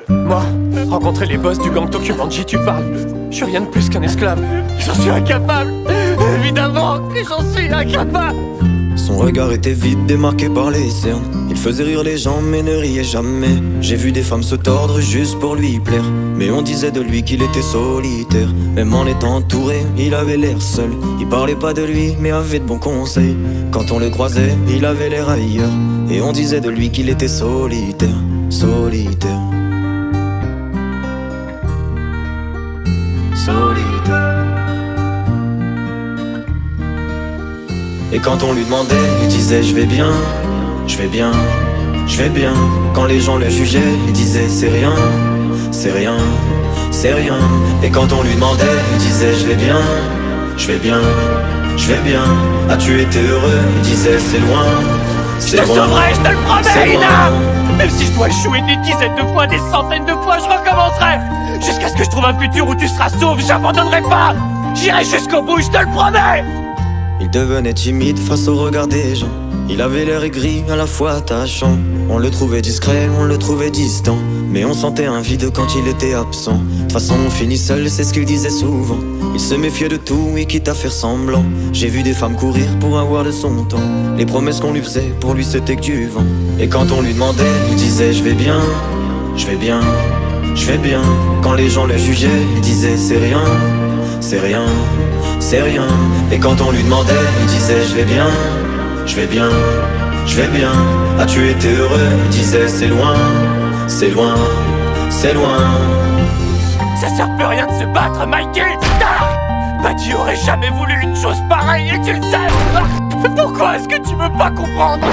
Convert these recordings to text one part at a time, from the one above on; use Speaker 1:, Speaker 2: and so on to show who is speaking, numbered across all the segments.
Speaker 1: Moi, rencontrer les boss du gang Tokumanji, tu parles. Je suis rien de plus qu'un esclave. J'en suis incapable. Évidemment que j'en suis incapable.
Speaker 2: Son regard était vide, démarqué par les cernes. Il faisait rire les gens mais ne riait jamais. J'ai vu des femmes se tordre juste pour lui plaire. Mais on disait de lui qu'il était solitaire. Même en étant entouré, il avait l'air seul. Il parlait pas de lui mais avait de bons conseils. Quand on le croisait, il avait l'air ailleurs. Et on disait de lui qu'il était solitaire. Solitaire. Solitaire. Et quand on lui demandait, il disait je vais bien, je vais bien, je vais bien. Quand les gens le jugeaient, il disait c'est rien, c'est rien, c'est rien. Et quand on lui demandait, il disait je vais bien, je vais bien, je vais bien. As-tu été heureux? Il disait c'est loin, c'est loin.
Speaker 1: Je te sauverai, je te le promets, Ina. Même si je dois échouer des dizaines de fois, des centaines de fois, je recommencerai. Jusqu'à ce que je trouve un futur où tu seras sauve, j'abandonnerai pas. J'irai jusqu'au bout, je te le promets.
Speaker 2: Il devenait timide face au regard des gens. Il avait l'air aigri, à la fois attachant. On le trouvait discret, on le trouvait distant. Mais on sentait un vide quand il était absent. De toute façon on finit seul, c'est ce qu'il disait souvent. Il se méfiait de tout et quitte à faire semblant. J'ai vu des femmes courir pour avoir de son temps. Les promesses qu'on lui faisait, pour lui c'était que du vent. Et quand on lui demandait, il disait je vais bien, je vais bien, je vais bien. Quand les gens le jugeaient, il disait c'est rien, c'est rien, c'est rien. Et quand on lui demandait, il disait je vais bien, je vais bien, je vais bien. As-tu été heureux? Il disait c'est loin, c'est loin, c'est loin.
Speaker 1: Ça sert plus à rien de se battre, Michael. Buddy aurait jamais voulu une chose pareille et tu le sais. Pourquoi est-ce que tu veux pas comprendre?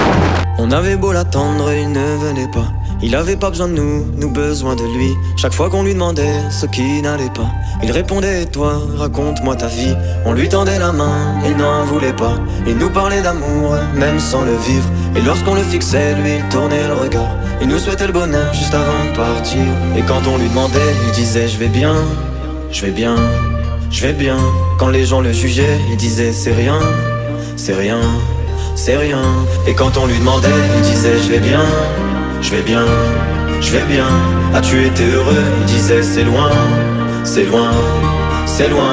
Speaker 2: On avait beau l'attendre, il ne venait pas. Il avait pas besoin de nous, nous besoin de lui. Chaque fois qu'on lui demandait ce qui n'allait pas, il répondait et toi, raconte-moi ta vie. On lui tendait la main, il n'en voulait pas. Il nous parlait d'amour, même sans le vivre. Et lorsqu'on le fixait, lui il tournait le regard. Il nous souhaitait le bonheur juste avant de partir. Et quand on lui demandait, il disait je vais bien, je vais bien, je vais bien. Quand les gens le jugeaient, il disait c'est rien, c'est rien, c'est rien. Et quand on lui demandait, il disait je vais bien, je vais bien, je vais bien. As-tu été heureux? Il disait c'est loin, c'est loin, c'est loin.